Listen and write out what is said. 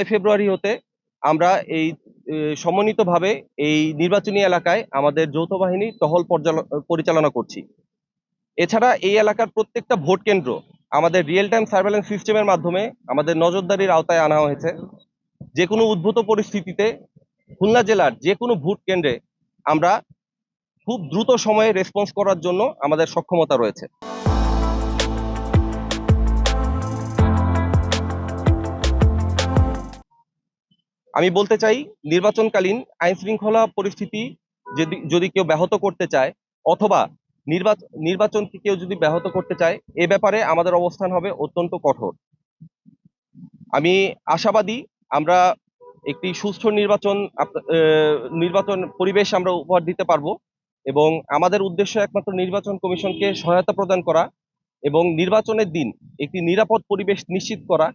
ফেব্রুয়ারি হতে আমরা এই সমন্বিতভাবে এই নির্বাচনী এলাকায় আমাদের যৌথ বাহিনী টহল পরিচালনা করছি। এছাড়া এই এলাকার প্রত্যেকটা ভোট কেন্দ্র আমাদের রিয়েল টাইম সার্ভেলেন্স সিস্টেমের মাধ্যমে আমাদের নজরদারির আওতায় আনা হয়েছে। যে কোনো উদ্ভূত পরিস্থিতিতে খুলনা জেলার যে কোনো ভোট কেন্দ্রে আমরা খুব দ্রুত সময়ে রেসপন্স করার জন্য আমাদের সক্ষমতা রয়েছে। আমি বলতে চাই, নির্বাচনকালীন আইন শৃঙ্খলা পরিস্থিতি যদি কেউ ব্যাহত করতে চায় অথবা নির্বাচনকে কেউ যদি ব্যাহত করতে চায়, এ ব্যাপারে আমাদের অবস্থান হবে অত্যন্ত কঠোর। আমি আশাবাদী আমরা একটি সুষ্ঠু নির্বাচন পরিবেশ আমরা উপহার দিতে পারবো এবং আমাদের উদ্দেশ্য একমাত্র নির্বাচন কমিশনকে সহায়তা প্রদান করা এবং নির্বাচনের দিন একটি নিরাপদ পরিবেশ নিশ্চিত করা।